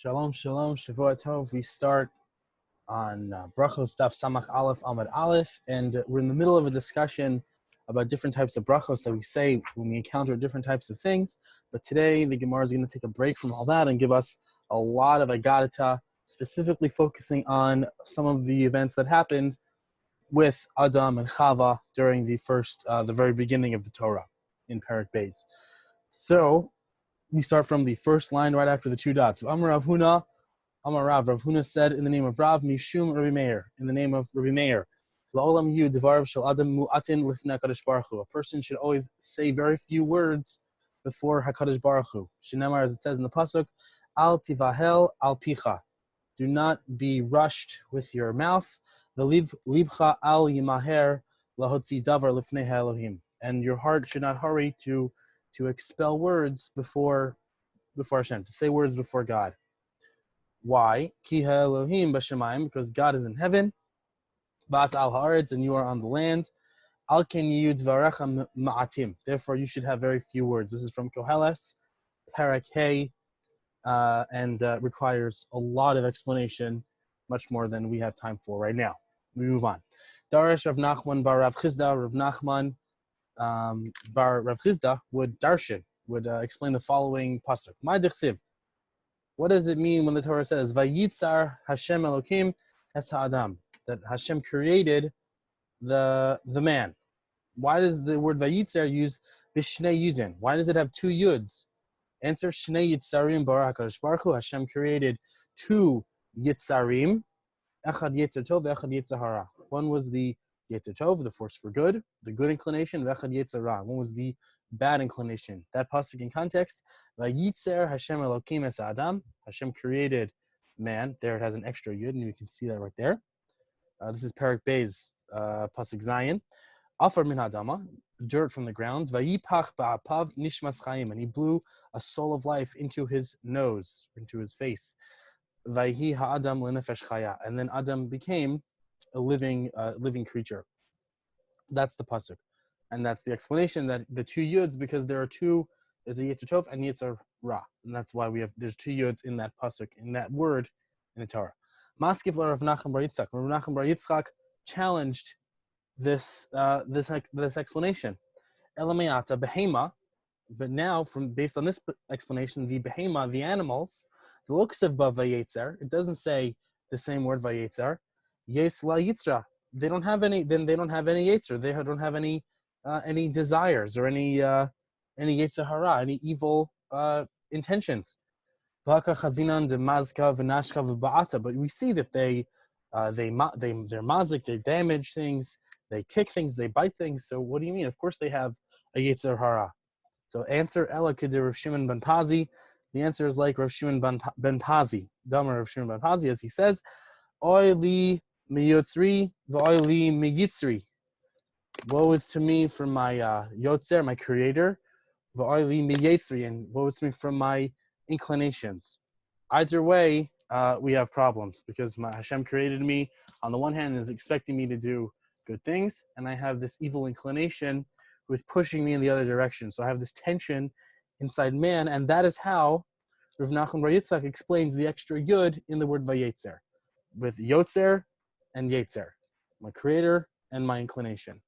Shalom, shalom, Shavua Tov. We start on Brachos Daf Samach Aleph Amud Aleph, and we're in the middle of a discussion about different types of brachos that we say when we encounter different types of things. But today, the Gemara is going to take a break from all that and give us a lot of Agadata, specifically focusing on some of the events that happened with Adam and Chava during the very beginning of the Torah in Perek Beis. So we start from the first line right after the two dots. Amar Rav Huna, Amar Rav. Rav Huna said in the name of Rav, Mishum Rabbi Meir, in the name of Rabbi Meir. La'olam yu devarav shel adam mu'atin lifnei HaKadosh Baruch Hu. A person should always say very few words before HaKadosh Baruch Hu. Shenamar, as it says in the pasuk, Al tivahel al picha. Do not be rushed with your mouth. Libcha al yimaher lahotzi davar lifnei Elohim. And your heart should not hurry to expel words before Hashem, to say words before God. Why? Ki Elohim b'shamayim, because God is in heaven. Ba'at al haaretz, and you are on the land. Al ken yiyu dvarecha ma'atim. Therefore, you should have very few words. This is from Koheles, Perek Hey, and requires a lot of explanation, much more than we have time for right now. We move on. Darash Rav Nachman bar Rav Chizda. Rav Nachman bar Rav Chizda would explain the following pasuk. My dechsiv. What does it mean when the Torah says Vayitzar Hashem Elokim es ha'adam, that Hashem created the man? Why does the word Vayitzar use Bishnei Yudin? Why does it have two yuds? Answer: Shnei Yitzarim bara HaKadosh Baruch Hu. Hashem created two Yitzarim, Echad Yetzer Tov, Echad Yetzer Hara. One was the Yetzer Tov, the force for good, the good inclination, Echad Yetzer Ra. One was the bad inclination. That pasuk in context, Vayitzer Hashem Elokim es Adam. Hashem created man. There it has an extra yud, and you can see that right there. This is Perek Beis, pasuk Zayin. Afar min Adama, dirt from the ground. Vayipach ba'apav nishmas chayim, and he blew a soul of life into his nose, into his face. Vayhi ha'adam lenefesh chaya, and then Adam became a living creature. That's the pasuk. And that's the explanation, that the two yuds, because there are two, there's a Yetzer Tov and Yetzer Ra. And that's why there's two yuds in that pasuk, in that word in the Torah. Maskif Rav Nachman bar Yitzchak. Rav Nachman bar Yitzchak challenged this explanation. Elamayata behema, but now based on this explanation, the behema, the animals, the looks of vayetzer, it doesn't say the same word vayetzer. Yes la yitzra. They don't have any yetzer. They don't have any desires or any yetzer hara, any evil intentions. But we see that they're mazik, they damage things, they kick things, they bite things. So what do you mean? Of course they have a yetzer hara. So answer Ela Kedir Rav Shimon ben Pazi. The answer is like Rav Shimon ben Pazi, Damar Rav Shimon ben Pazi, as he says, Oy li miyotzri v'oy li miyitzri. Woe is to me from my yotzer, my creator, v'oy li miyitzri, and woe is to me from my inclinations. Either way, we have problems, because Hashem created me on the one hand and is expecting me to do good things, and I have this evil inclination who is pushing me in the other direction. So I have this tension inside man, and that is how Rav Nachman bar Yitzchak explains the extra yud in the word vayetzer, with yotzer and yetzer, my creator and my inclination.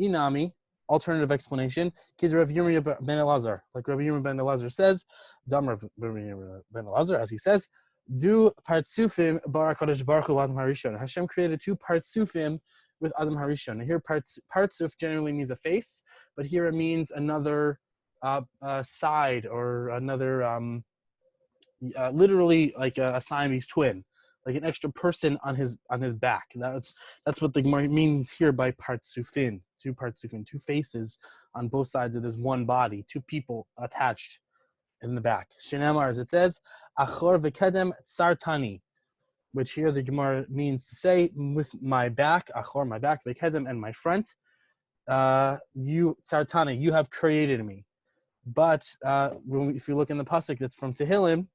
Inami, alternative explanation, Kid Rav Yomi ben Elazar, like Rav Yomi ben Elazar says, Dam Rav Yomi ben Elazar, as he says, Du partsufim bar HaKadosh Baruch Hu Adam Harishon. Hashem created two partsufim with Adam Harishon. And here partsuf generally means a face, but here it means another side, or another, literally like a Siamese twin, like an extra person on his back. That's what the Gemara means here by partsufin, two partsufin, two faces on both sides of this one body, two people attached in the back. Shenamar, as it says, achor v'kedem tsartani, which here the Gemara means to say, with my back, achor, my back, v'kedem, and my front, you tsartani, you have created me. But if you look in the pasuk that's from Tehillim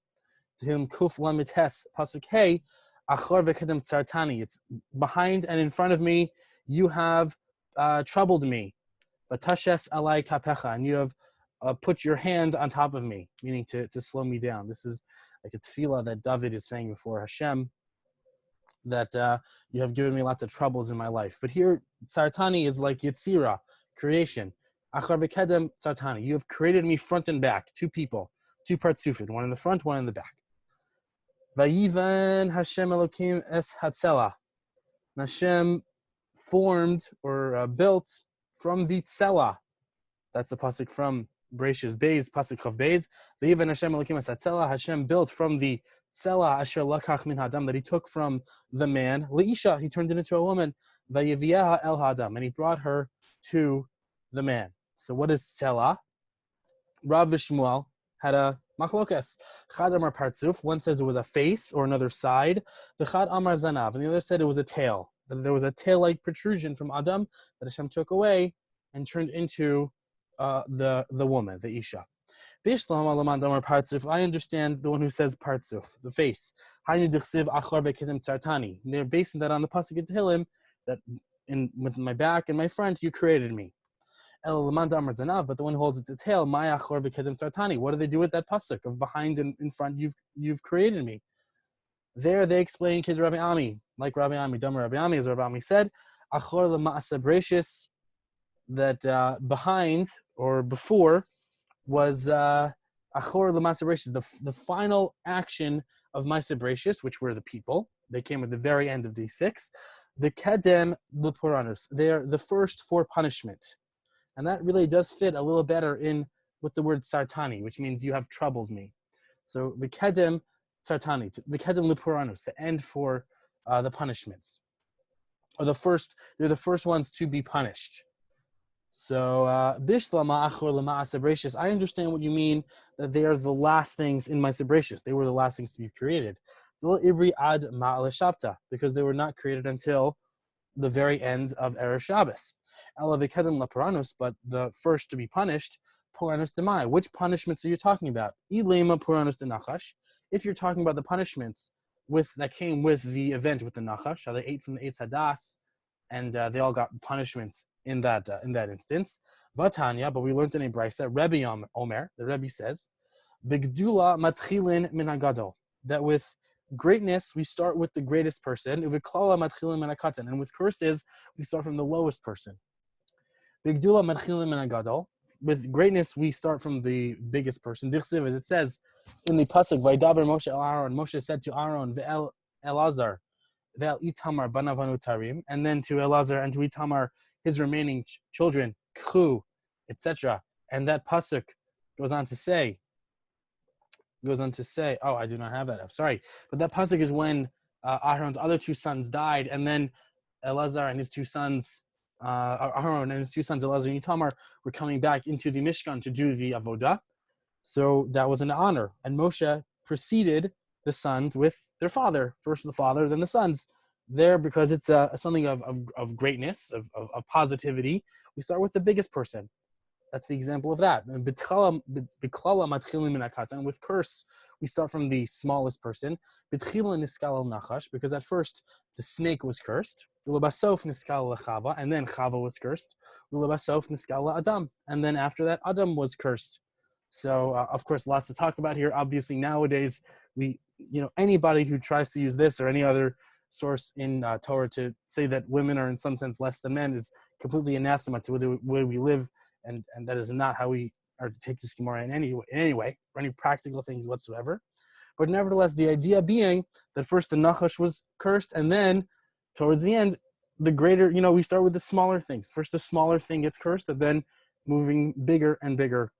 Kuf Lamites, pasuk Hey, achor v'kedem tsartani, it's behind and in front of me, you have troubled me. Batashes alai kapecha, and you have put your hand on top of me, meaning to slow me down. This is like a tefillah that David is saying before Hashem, that you have given me lots of troubles in my life. But here, Sartani is like Yetzira, creation. Achar v'kedem Sartani, you have created me front and back, two people, two partsufid, one in the front, one in the back. Vayivan Hashem Elokim es hatzela. Hashem formed or built from the tzela. That's the pasuk from Bereishis Beis, pasuk Chav Beis. Vayivan Hashem Elokim es hatzela. Hashem built from the tzela asher lakach min hadam, that he took from the man. Leisha, he turned it into a woman. Vayeviyaha el hadam, and he brought her to the man. So what is tzela? Rav Shmuel had a machlokas. Chad amar partzuf. One says it was a face or another side. The chad amar zanav, and the other said it was a tail. That there was a tail-like protrusion from Adam that Hashem took away and turned into the woman, the isha. I understand the one who says partzuf, the face. They're basing that on the pasuk in Tehillim that with my back and my front you created me. But the one who holds it to tail, what do they do with that pasuk of behind and in front? You've created me. There they explain Kid Rabbi Ami, like Rabbi Ami, Damar Rabbi Ami, as Rabbi Ami said, Achor l'ma'aseh Bereishis, that behind or before was Achor l'ma'aseh Bereishis, the final action of Ma'aseh Bereishis, which were the people. They came at the very end of day 6. The Kedem l'Puranus, they are the first for punishment. And that really does fit a little better in with the word sartani, which means you have troubled me. So the kedem sartani, the kedem l'puranus, the end for the punishments, or they're the first ones to be punished. So bishlama achor l'ma'aseh Bereishis, I understand what you mean that they are the last things in my Bereishis. They were the last things to be created. Ibri ad ma'ale shabta, because they were not created until the very end of Erev Shabbos. But the first to be punished, Puranus demai. Which punishments are you talking about? Ilema Puranus de Nachash. If you're talking about the punishments that came with the event with the Nachash, how they ate from the Eitz Hadas, and they all got punishments in that instance. Vatanya, but we learned in a brisa, Rebbe Omer, the Rebbe says, Bigdula matchilin min hagadol, that with greatness we start with the greatest person. Uviklala matchilin min hakatan, and with curses we start from the lowest person. Bigdula matchilim min hagadol. With greatness, we start from the biggest person. Dichsiv, as it says in the pasuk, Vaydaber Moshe el Aaron. Moshe said to Aaron, Ve'el Elazar, Ve'el Itamar banavanu tarim, and then to Elazar and to Itamar his remaining children, Kchu, etc. And that pasuk goes on to say, oh, I do not have that up. Sorry, but that pasuk is when Aaron's other two sons died, and then Elazar and his two sons. Aaron and his two sons Elazar and Itamar were coming back into the Mishkan to do the avodah, so that was an honor. And Moshe preceded the sons with their father, first the father, then the sons. There, because it's something of greatness, of positivity, we start with the biggest person. That's the example of that. And with curse, we start from the smallest person. Because at first the snake was cursed. And then Chava was cursed. And then after that, Adam was cursed. So of course, lots to talk about here. Obviously, nowadays anybody who tries to use this or any other source in Torah to say that women are in some sense less than men is completely anathema to the way we live. And that is not how we are to take this Gemara in any way, for any practical things whatsoever. But nevertheless, the idea being that first the Nachash was cursed, and then towards the end, the greater, we start with the smaller things. First the smaller thing gets cursed, and then moving bigger and bigger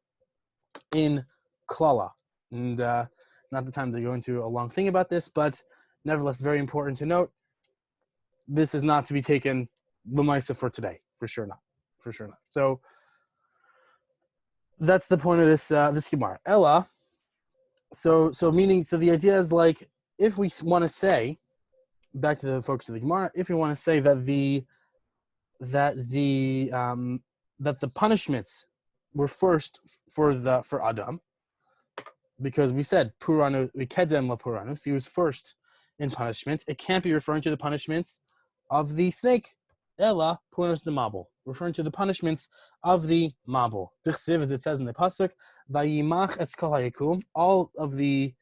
in Klala. And not the time to go into a long thing about this, but nevertheless, very important to note, this is not to be taken l'maisa for today. For sure not. So, that's the point of this Gemara. Ella, so the idea is like, if we want to say, back to the focus of the Gemara, if we want to say that the punishments were first for Adam, because we said Puranu, we kedem la Puranus, he was first in punishment. It can't be referring to the punishments of the snake. Ella punas the mabul, referring to the punishments of the mabul. Dichsiv, as it says in the pasuk, vayimach es kol hayikum, all of the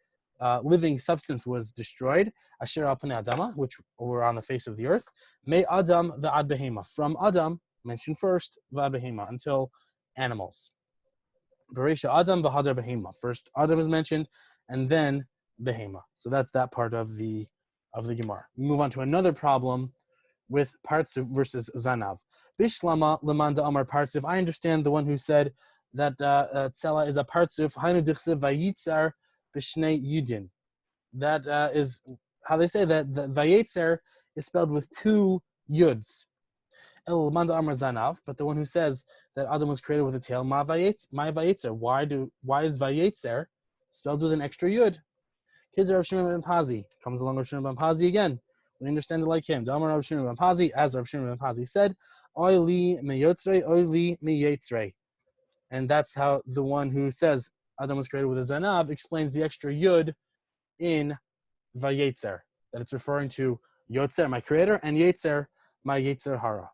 living substance was destroyed. Asher al panei adama, which were on the face of the earth. Me adam va'ad behema, from Adam, mentioned first, va'ad behema, until animals. Bereishis adam v'hadar behema. First Adam is mentioned, and then behema. So that's that part of the Gemara. We move on to another problem with Partsuf versus Zanav. Bishlama lemanda amar Partsuf. I understand the one who said that Tzela is a Partsuf. Hainu dichsev vayitzar b'shnei yudin. That is how they say that the vayitzer is spelled with two yuds. El lemanda amar Zanav. But the one who says that Adam was created with a tail, my vayitzer. Why is vayitzer spelled with an extra yud? Kid Rav Shimon ben Pazi comes along with Shimon ben Pazi again. We understand it like him. Damar Rav Shimon ben Pazi, as Rav Shimon ben Pazi said, Oy li meyotzrei, oy li miyetzrei. And that's how the one who says Adam was created with a zanav explains the extra yud in vayetzer, that it's referring to yotzer, my creator, and yetzer, my yetzer hara.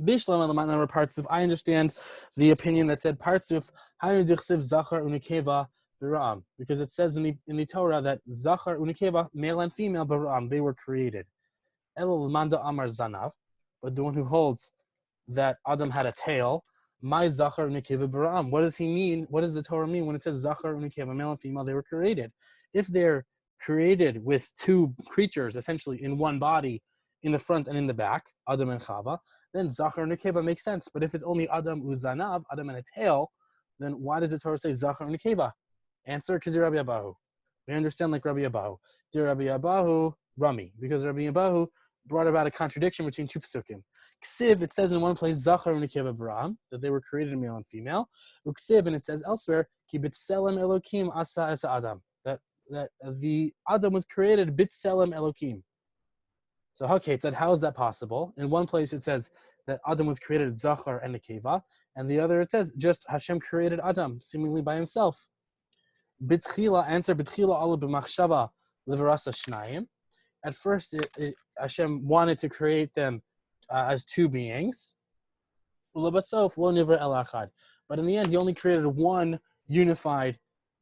Bishlam al Partsuf, I understand the opinion that said Partsuf, Haynu dichsiv zachar unikeva B'ra'am, because it says in the Torah that Zachar Unikeva, male and female, B'ra'am, they were created. Elul Manda Amar Zanav, but the one who holds that Adam had a tail, my Zachar Unikeva B'ra'am. What does he mean? What does the Torah mean when it says Zachar Unikeva, male and female, they were created? If they're created with two creatures, essentially in one body, in the front and in the back, Adam and Chava, then Zachar Unikeva makes sense. But if it's only Adam Uzanav, Adam and a tail, then why does the Torah say Zachar Unikeva? Answer, K'di Rabbi Abahu. We understand like Rabbi Abahu. Di Rabbi Abahu, Rami. Because Rabbi Abahu brought about a contradiction between two psukim. Ksiv, it says in one place, Zachar u'nikeva b'ra'am, that they were created male and female. Uksiv, and it says elsewhere, Ki b'tselem Elokim asa es Adam. That the Adam was created b'tselem Elokim. So, okay, it said, how is that possible? In one place it says that Adam was created Zachar and Nekeva, and the other it says, just Hashem created Adam, seemingly by himself. Bitchila, answer Bitchila ala b'machshava liverasa shnayim. At first, Hashem wanted to create them as two beings. Ulebasof lo nivra el achad. But in the end, he only created one unified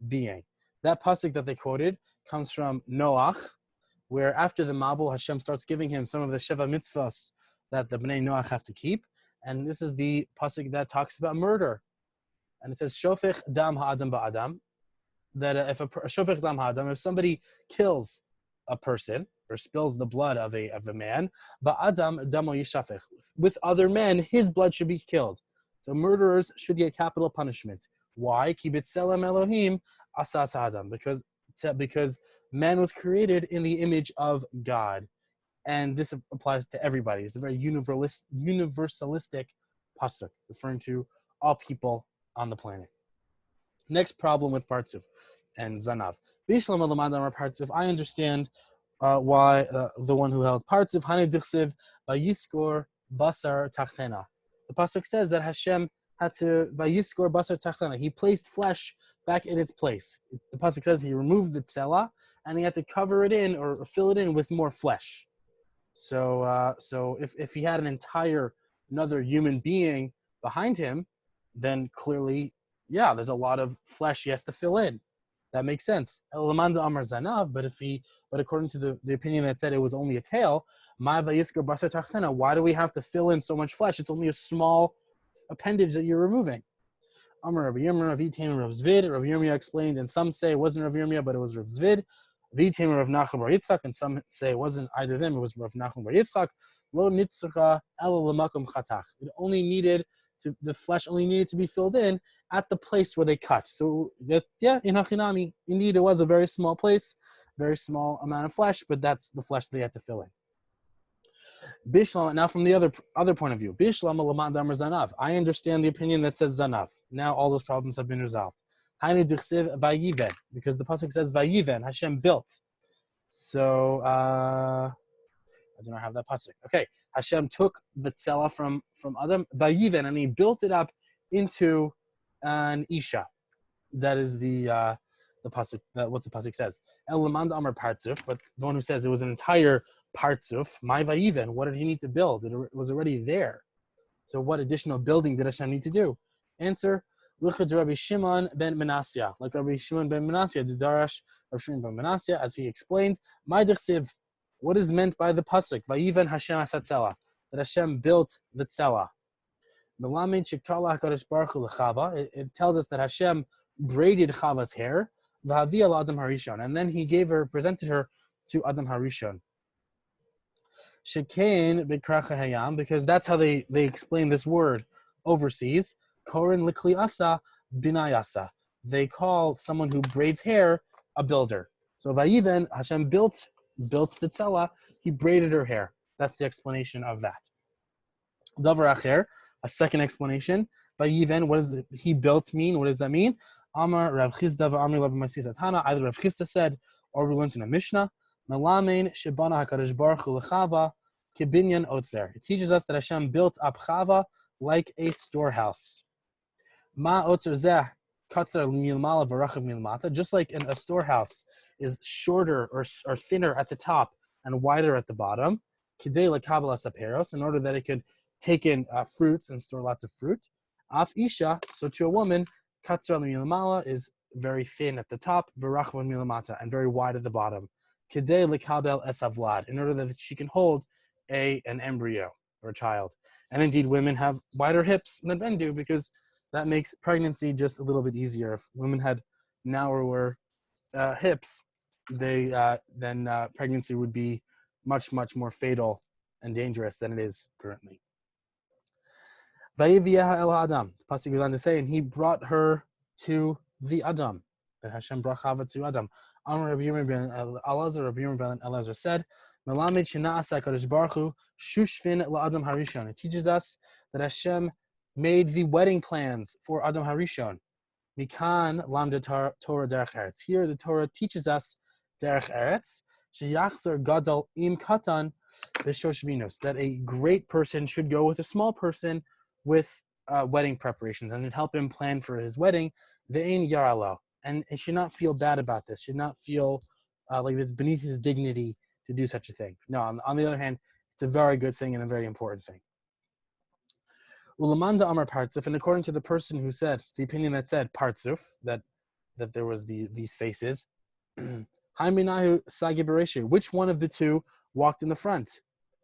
being. That pasuk that they quoted comes from Noach, where after the Mabul, Hashem starts giving him some of the Sheva mitzvahs that the Bnei Noach have to keep. And this is the pasuk that talks about murder. And it says, Shofech dam ha'adam ba'adam. That if somebody kills a person or spills the blood of a man, ba'adam damo yishafech, with other men, his blood should be killed. So murderers should get capital punishment. Why? Ki b'tselem Elohim asas adam, because man was created in the image of God, and this applies to everybody. It's a very universalistic pasuk, referring to all people on the planet. Next problem with Partsuf and Zanav. Bishlam al Partsuf, I understand why the one who held Partsuf, Hani Dichsiv, Vayiskor Basar Tachtena. The pasuk says that Hashem had to Vayiskor Basar Tachtena. He placed flesh back in its place. The pasuk says he removed the tzela and he had to cover it in or fill it in with more flesh. So if he had another human being behind him, then clearly, yeah, there's a lot of flesh he has to fill in. That makes sense. But according to the opinion that said it was only a tail, why do we have to fill in so much flesh? It's only a small appendage that you're removing. Rav Yirmiyah explained, and some say it wasn't Rav Yirmiyah, but it was Rav Zvid. Rav Nachum bar Yitzchak, and some say it wasn't either of them, it was Rav Nachum bar Yitzchak. Lo nitzcha ela l'makom chatach. The flesh only needed to be filled in at the place where they cut. So that, yeah, in Hachinami, indeed it was a very small place, very small amount of flesh, but that's the flesh they had to fill in. Bishlam, now from the other point of view, Bishlam alaman damar zanav. I understand the opinion that says zanav. Now all those problems have been resolved. Hainu dichsiv vayiven, because the pasuk says vayiven, Hashem built. So I do not have that pasuk. Okay, Hashem took the tzela from Adam, vayiven, and he built it up into an isha. That is the the pasuk, what the pasuk says. El lamanda amar partzuf, but the one who says it was an entire partzuf. My vayiven, what did he need to build? It was already there. So what additional building did Hashem need to do? Answer: L'chad Rabbi Shimon ben Menasya, like Rabbi Shimon ben Menasya, the Darash of Shimon ben Menasya, as he explained, Ma'idachsiv, what is meant by the pasuk? Vayiven Hashem asatzela, that Hashem built the tzela. It tells us that Hashem braided Chava's hair, Adam Harishon, and then he presented her to Adam Harishon. Shekain b'kracha hayam, because that's how they explain this word overseas. Korin likliasa binayasa. They call someone who braids hair a builder. So Vayiven, Hashem built the tzela, he braided her hair. That's the explanation of that. Davar acher, a second explanation. Vayiven, what does he built mean? What does that mean? Amar Rav Chizda v'Amri Rav Masisa Tana. Either Rav Chizda said, or we learned in a Mishnah. Melamein shebana Hakadosh Baruch Hu l'Chava kibinyan otzer. It teaches us that Hashem built up Chava like a storehouse. Ma otzer zeh katzer milmala v'rachav milmata. Just like in a storehouse is shorter or thinner at the top and wider at the bottom. Kidei lekabel asaperos, in order that it could take in fruits and store lots of fruit. Af isha, so to a woman, katzra milamala is very thin at the top, v'rachva milamata, and very wide at the bottom. Kidei lekabel esavlad, in order that she can hold an embryo or a child. And indeed, women have wider hips than men do, because that makes pregnancy just a little bit easier. If women had narrower hips, then pregnancy would be much, much more fatal and dangerous than it is currently. Vayiviyaha el Adam. The pasuk goes on to say, and he brought her to the Adam. That Hashem brought Chava to Adam. Amar Rabbi Yirmiyah ben Elazar, Rabbi Yirmiyah ben Elazar said, Melamed shena'asa Kadosh Baruch Hu shushvin la'Adam Harishon. It teaches us that Hashem made the wedding plans for Adam Harishon. Mikan lamda Torah derech eretz. Here the Torah teaches us derech eretz. Sheyachzer gadol im katan b'shoshvinus. That a great person should go with a small person with wedding preparations, and help him plan for his wedding. Ve'ein yaralo, and he should not feel bad about this. Should not feel like it's beneath his dignity to do such a thing. No, on the other hand, it's a very good thing and a very important thing. Ulamanda Amar Partzuf, and according to the person who said, the opinion that said Partzuf, that there was these faces, Haiminahu Sagi Bereishis, which one of the two walked in the front?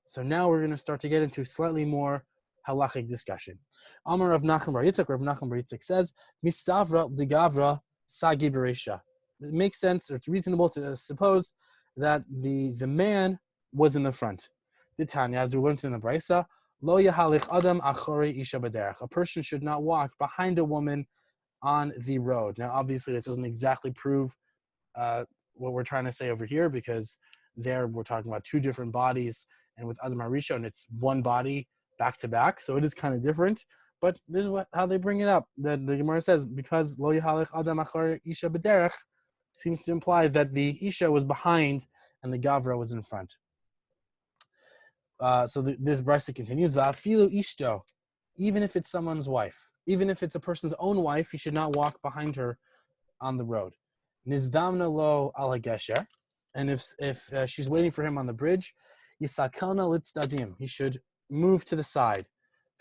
So now we're going to start to get into slightly more halachic discussion. Amar Rav Nachman bar Yitzchak, Rav Nachman bar Yitzchak says, Mistavra Ligavra Sagi Bereisha. It makes sense, or it's reasonable to suppose that the man was in the front. The Tanya, as we learned in the Brisa, Lo yahalich Adam achori isha b'derech. A person should not walk behind a woman on the road. Now, obviously, that doesn't exactly prove what we're trying to say over here, because there we're talking about two different bodies, and with Adam HaRishon, it's one body back to back, so it is kind of different. But this is how they bring it up. The Gemara says, because Lo yahalich Adam achori isha b'derech, seems to imply that the isha was behind and the gavra was in front. So this brisa continues, Va'afilu ishto, even if it's someone's wife, even if it's a person's own wife, he should not walk behind her on the road. Nizdamna lo ala gesher, and if she's waiting for him on the bridge, yisakalna litzdadim, he should move to the side.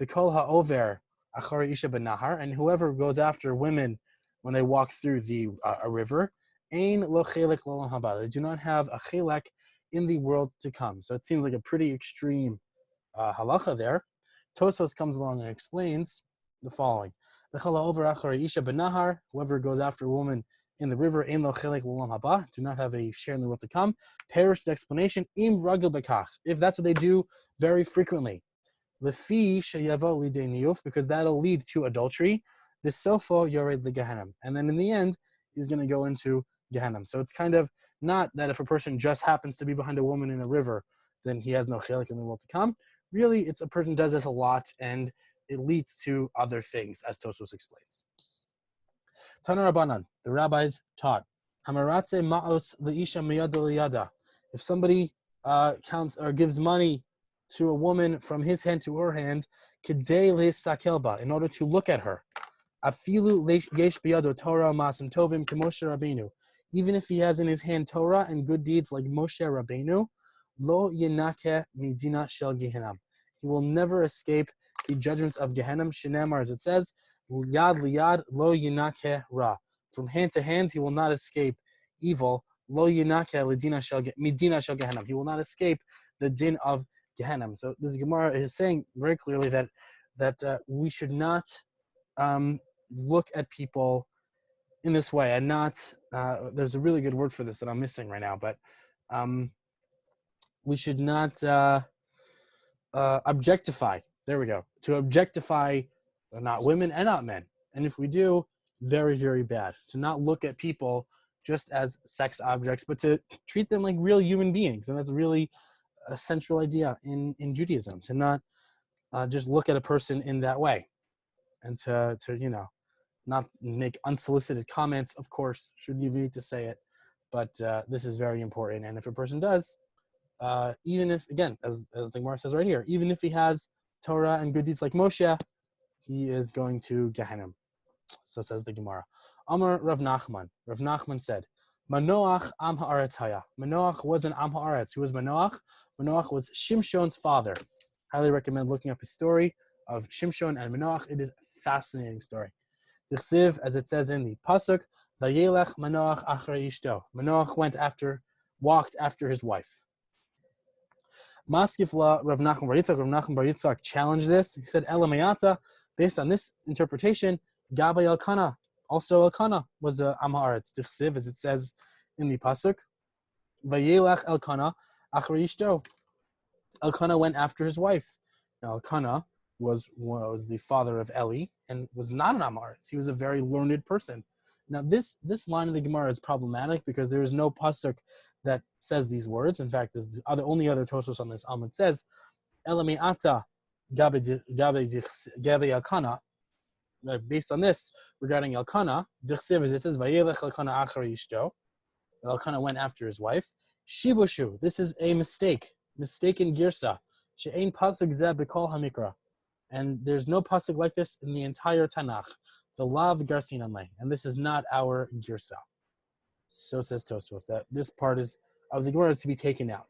V'kol ha'over achari isha benahar, and whoever goes after women when they walk through a river, ein lo chelek lo haba, they do not have a chelek in the world to come. So it seems like a pretty extreme halacha there. Tosfos comes along and explains the following: whoever goes after a woman in the river, ein lo chelek l'olam haba, do not have a share in the world to come. Perish the explanation, im ragil bekach, if that's what they do very frequently. Lefi sheyavo lidei niyuf, because that'll lead to adultery. The sofo yored legehenim, and then in the end, he's going to go into Gehenna. So it's kind of not that if a person just happens to be behind a woman in a river, then he has no chelik in the world to come. Really, it's a person does this a lot, and it leads to other things, as Tosfos explains. Tana Rabbanan, the rabbis taught, Hamaratze ma'os leisha miyada liyada. If somebody counts or gives money to a woman from his hand to her hand, kedei lesakelba, in order to look at her. Afilu yesh biyado Torah masim tovim k'moshe Rabbeinu. even if he has in his hand Torah and good deeds like Moshe Rabbeinu, lo yenake midina shel Gehenna. He will never escape the judgments of Gehenna. Shenemar, as it says, Yad liyad lo yenake ra. From hand to hand, he will not escape evil. Lo yenake midina shel Gehenna. He will not escape the din of Gehenna. So this Gemara is saying very clearly that we should not look at people in this way, and not there's a really good word for this that I'm missing right now, but we should not objectify. There we go. To objectify not women and not men, and if we do, very, very bad. To not look at people just as sex objects, but to treat them like real human beings, and that's really a central idea in Judaism. To not just look at a person in that way, and to not make unsolicited comments. Of course, shouldn't even need to say it, but this is very important. And if a person does, even if, again, as the Gemara says right here, even if he has Torah and good deeds like Moshe, he is going to Gehenna. So says the Gemara. Amar Rav Nachman. Rav Nachman said, Manoach Am Haaretz Haya. Manoach was an Am Haaretz. Who was Manoach? Manoach was Shimshon's father. Highly recommend looking up his story of Shimshon and Manoach. It is a fascinating story. Dichsiv, as it says in the pasuk, Vayelech Manoach achrei ishto. Manoach walked after his wife. Maskifla Rav Nachman Bar Yitzchak. Rav Nachman Bar Yitzchak challenged this. He said, Elamayata, based on this interpretation, Gabay Elkanah. Also Elkanah was a Am Haaretz. Dichsiv, as it says in the pasuk, Vayelech Elkanah achrei ishto. Elkanah went after his wife. Now Elkanah was the father of Eli and was not an Am Haaretz. He was a very learned person. Now this line of the Gemara is problematic because there is no pasuk that says these words. In fact, the only other Tosos on this Amud says, Elami ata gabe Elkanah. Based on this, regarding Elkanah, Dichsiv, as it says, Vayelech Elkanah achrei ishto. Elkanah went after his wife. Shibushu, this is a mistaken girsa. She'ein pasuk zeh b'kol hamikra. And there's no pasuk like this in the entire Tanakh. The lav garsin anle, and this is not our girsa. So says Tosfos that this part of the Gemara is to be taken out.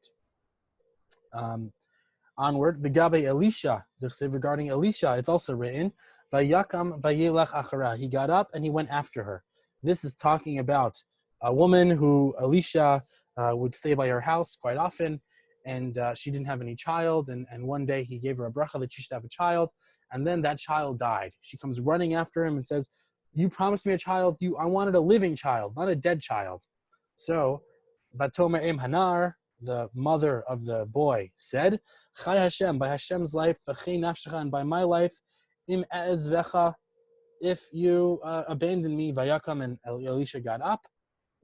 Onward, the Gabe Elisha, regarding Elisha, it's also written, Vayakam vayelach achara. He got up and he went after her. This is talking about a woman who Elisha would stay by her house quite often, and she didn't have any child, and one day he gave her a bracha that she should have a child, and then that child died. She comes running after him and says, you promised me a child, I wanted a living child, not a dead child. So, Vatomer Em Hanar, the mother of the boy, said, Chai Hashem, by Hashem's life, V'chei nafshecha, and by my life, Im e'ezvecha, if you abandon me, Vayakam, and Elisha got up,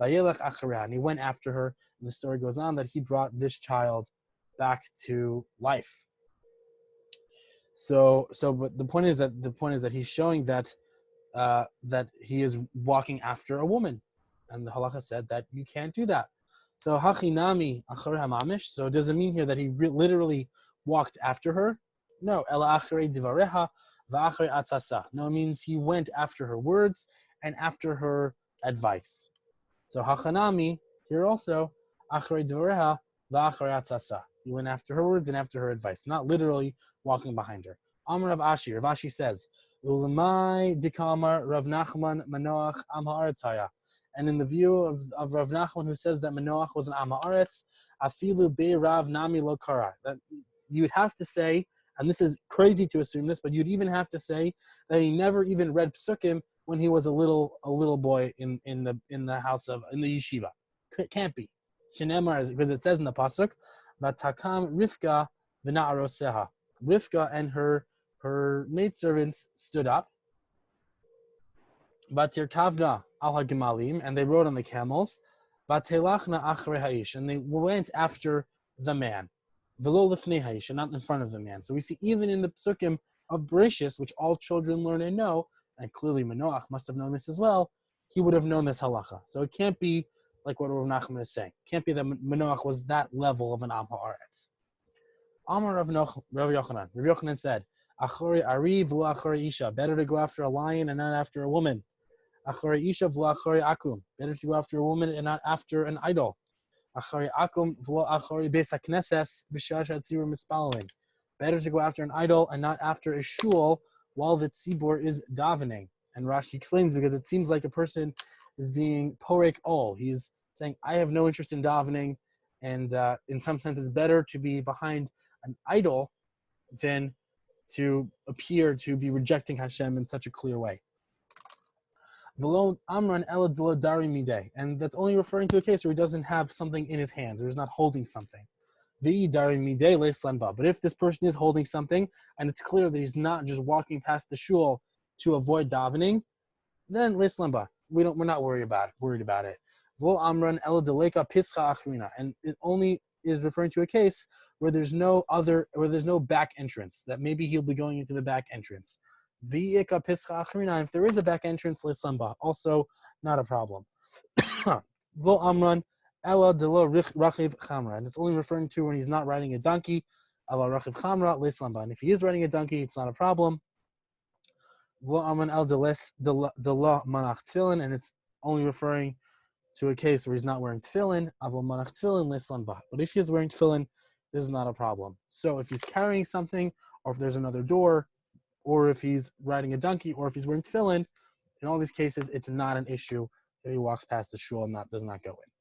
Vayelech achareh, and he went after her. And the story goes on that he brought this child back to life. But the point is that he's showing that he is walking after a woman, and the halacha said that you can't do that. So hachinami achareh hamamish. So does it mean here that he literally walked after her? No. Ela acharei divareha va'acharei atzasa. No, it means he went after her words and after her advice. So hachanami here also acharei divareha va'acharei atzasa. He went after her words and after her advice, not literally walking behind her. Amar Rav Ashi. Rav Ashi says, Ulamai dikamar Rav Nachman Manoach Am Haaretz Haya. And in the view of Rav Nachman, who says that Manoach was an Am Haaretz, afilu be Rav Nami lo kara. That you would have to say, and this is crazy to assume this, but you'd even have to say that he never even read Psukim when he was a little boy in the yeshiva. Can't be. Shenemar, because it says in the pasuk, Vatakam Rivka v'na'aroseha. Rivka and her maidservants stood up. Vatirkavna al hagemalim, and they rode on the camels. Vatelachna achrei ha'ish, and they went after the man. V'lo lifnei ha'ish, and not in front of the man. So we see even in the psukim of Bereishis, which all children learn and know, and clearly Manoach must have known this as well, he would have known this halacha. So it can't be like what Rav Nachman is saying. It can't be that Manoach was that level of an Am Haaretz. Amar Rav Yochanan. Rav Yochanan said, Achori ari v'lo achori isha. Better to go after a lion and not after a woman. Achari isha v'lo achari akum. Better to go after a woman and not after an idol. Achari akum v'lo achari beis hakneses b'shar she'atzibur mispalalim. Better to go after an idol and not after a shul while the tzibur is davening. And Rashi explains because it seems like a person is being porek ol. He's saying, I have no interest in davening, and in some sense it's better to be behind an idol than to appear to be rejecting Hashem in such a clear way. And that's only referring to a case where he doesn't have something in his hands, or he's not holding something. But if this person is holding something, and it's clear that he's not just walking past the shul to avoid davening, then we're not worried about it. And it only is referring to a case where there's no back entrance, that maybe he'll be going into the back entrance. If there is a back entrance, also not a problem. And it's only referring to when he's not riding a donkey. And if he is riding a donkey, it's not a problem. And it's only referring to a case where he's not wearing tefillin. But if he's wearing tefillin, this is not a problem. So if he's carrying something, or if there's another door, or if he's riding a donkey, or if he's wearing tefillin, in all these cases, it's not an issue if he walks past the shul and does not go in.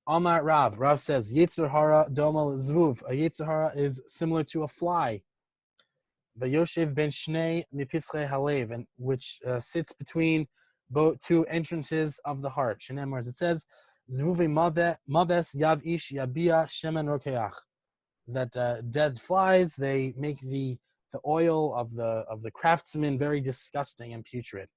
Amar Rav. Rav says, Yetzer hara domal zvuv. A Yetzer hara is similar to a fly. Vayoshev ben shnei mipischei halev, and which sits between two entrances of the heart. Shenemar, as it says, Zvuvi maves yav ish yabia shemen rokeach. That dead flies, they make the oil of the craftsman very disgusting and putrid.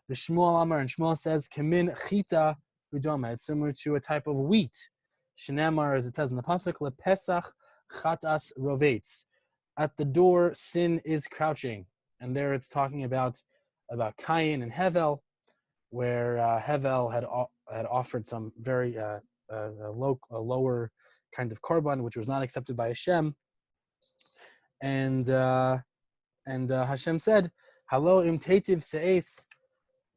The Shmuel Amar, and Shmuel says, Kemin chita udoma. It's similar to a type of wheat. Shenemar, as it says in the pasuk, lepesach chatas rovetz. At the door, sin is crouching, and there it's talking about Cain and Hevel, where Hevel had offered some very lower kind of korban, which was not accepted by Hashem, and Hashem said, "Halo im tetiv seis,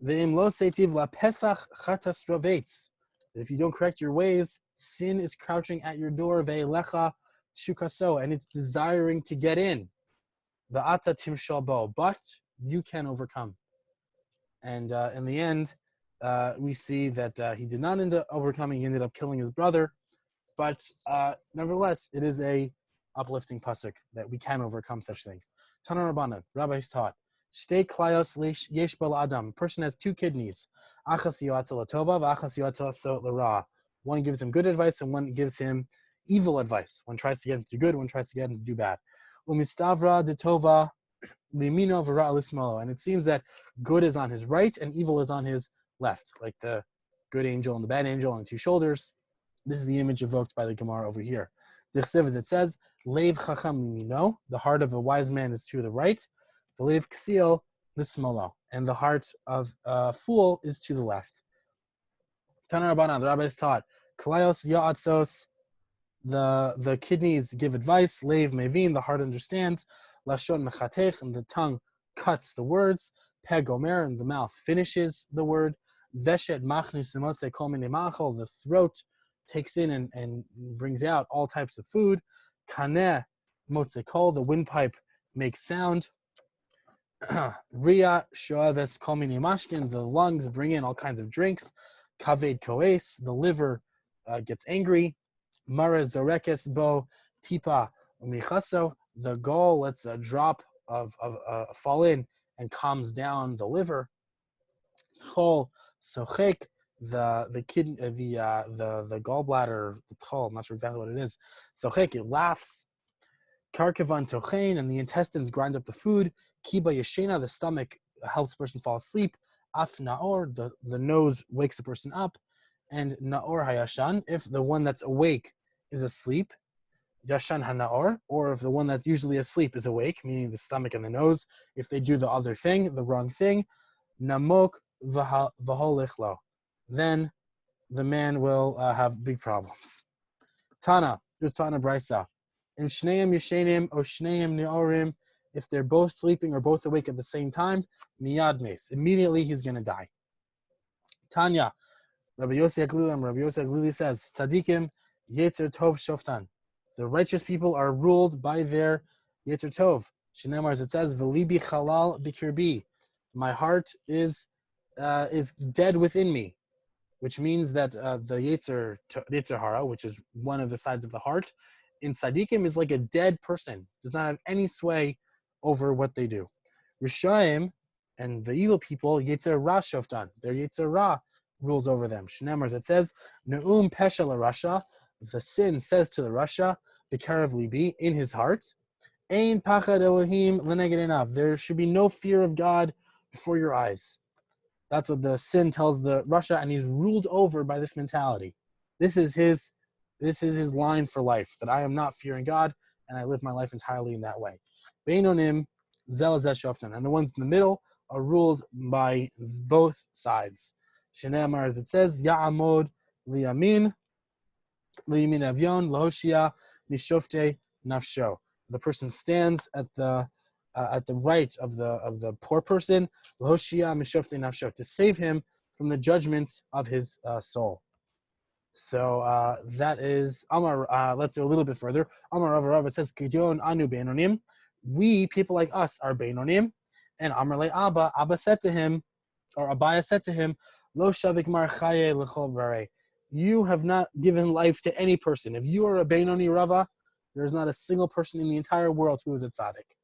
ve'im lo seitiv la pesach chatas rovetz." If you don't correct your ways, sin is crouching at your door, ve'elecha shukaso, and it's desiring to get in. Va'ata timshal bo, but you can overcome. And in the end, we see that he did not end up overcoming. He ended up killing his brother. But nevertheless, it is a uplifting pasuk that we can overcome such things. Tana Rabbanan, rabbis taught, Shtei klayos yesh bal adam. A person has two kidneys. Achas yoatza latova, v'achas yoatza l'ra. One gives him good advice, and one gives him evil advice. One tries to get him to do good, one tries to get him to do bad. Umistavra de tova limino v'ra lismalo. And it seems that good is on his right and evil is on his left, like the good angel and the bad angel on two shoulders. This is the image evoked by the Gemara over here. Dichsev, as it says, Leiv chacham limino, the heart of a wise man is to the right, the leiv ksil lismalo, and the heart of a fool is to the left. Tana Rabbanan, the rabbis taught, Kalayos ya'atzos, the kidneys give advice, leiv mevin, the heart understands, lashon mechatech, and the tongue cuts the words, peg omer, and the mouth finishes the word, veshet machnis emotze kol minei machol, the throat takes in and brings out all types of food, kaneh motze kol, the windpipe makes sound, ria shoaves kol minei mashkin, the lungs bring in all kinds of drinks, kaved koes, the liver gets angry, mara zorekes bo tipa umichaso, the gall lets a drop of fall in and calms down the liver. Tchol sochek, the gallbladder, the tchol, I'm not sure exactly what it is. Sochek, it laughs. Karkavan tochein, and the intestines grind up the food. Kiba yeshena, the stomach helps the person fall asleep. Af naor, the nose wakes the person up. And naor hayashan, if the one that's awake is asleep. Yashan hanaor, or if the one that's usually asleep is awake, meaning the stomach and the nose, if they do the other thing, the wrong thing, namok v'holichlo, then the man will have big problems. Tana, there's Tana Brisa. Im shneim yeshenim o shneim neorim if they're both sleeping or both awake at the same time, miyad mes. Immediately he's going to die. Tanya, Rabbi Yossi Aglili says, Tzadikim Yetzer Tov Shoftan. The righteous people are ruled by their Yetzer Tov. Shinemar, as it says, V'libi Chalal Bikirbi. My heart is dead within me, which means that the Yetzer Hara, which is one of the sides of the heart, in Tzadikim is like a dead person, does not have any sway over what they do. Rishayim and the evil people, Yetzer Ra Shoftan, their Yetzer Ra rules over them. Shnemar, it says, Ne'um Pesha LaRasha, the sin says to the Rasha, B'karev Libi, in his heart, Ein Pachad Elohim L'neged Einav, there should be no fear of God before your eyes. That's what the sin tells the Rasha, and he's ruled over by this mentality. This is his line for life, that I am not fearing God, and I live my life entirely in that way. Beinonim Zel Zeh Shoftan, and the ones in the middle are ruled by both sides. Shneimar, as it says, Ya'amod liyamin avyon lahoshia mishofte nafsho. The person stands at the right of the poor person, lahoshia mishofte nafsho, to save him from the judgments of his soul. So that is Amar. Let's do a little bit further. Amar Rav Rav, it says, Kidyon anu beinonim. We people like us are beinonim. And Amar le Abba. Abba said to him, or Abaya said to him, Lo shavik mar chaye l'chol barei. You have not given life to any person. If you are a Beinoni Rava, there is not a single person in the entire world who is a tzaddik.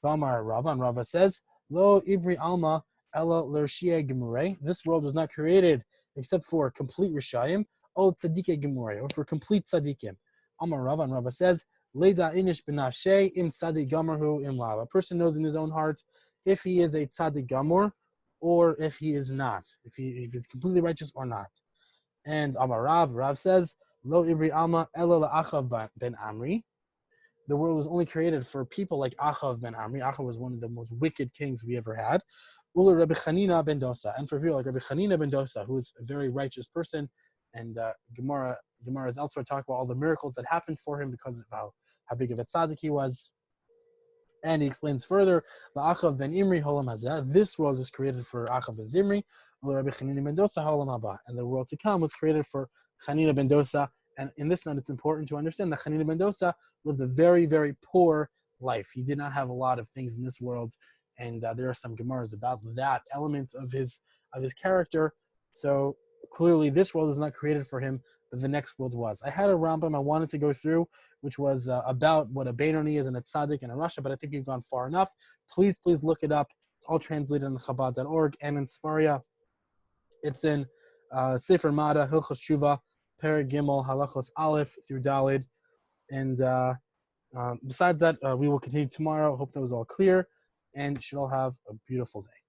V'amar Rava, and Rava says, Lo ibri alma ela l'rshiyeh gemurei. This world was not created except for complete rishayim, o tzadike gemurei, or for complete tzaddikim. Amar Rava, and Rava says, Leida inish b'nafshei im tzaddik gamarhu im lav. A person knows in his own heart if he is a tzaddik gamor, or if he is not, if he's completely righteous or not. And Amar Rav says, Lo ibri alma ela la'achav ben Amri. The world was only created for people like Achav ben Amri. Achav was one of the most wicked kings we ever had. Ula Rabbi Chanina ben Dosa, and for people like Rabbi Chanina ben Dosa, who is a very righteous person, and Gemara is elsewhere talk about all the miracles that happened for him because of how big of a tzaddik he was. And he explains further, La'achav ben Imri holam hazeh. This world was created for Achav ben Zimri, Rabbi Chanina ben Dosa holam haba, and the world to come was created for Chanina ben Dosa. And in this note, it's important to understand that Chanina ben Dosa lived a very, very poor life. He did not have a lot of things in this world, and there are some Gemaras about that element of his character. So clearly, this world was not created for him, but the next world was. I had a Rambam I wanted to go through, which was about what a Beinoni is and a Tzaddik and a Rasha, but I think we've gone far enough. Please look it up. It's all translated on Chabad.org and in Sefaria. It's in Sefer Mada, Hilchos Shuva, Perek Gimel, Halachos Aleph through Dalid. And besides that, we will continue tomorrow. Hope that was all clear, and you should all have a beautiful day.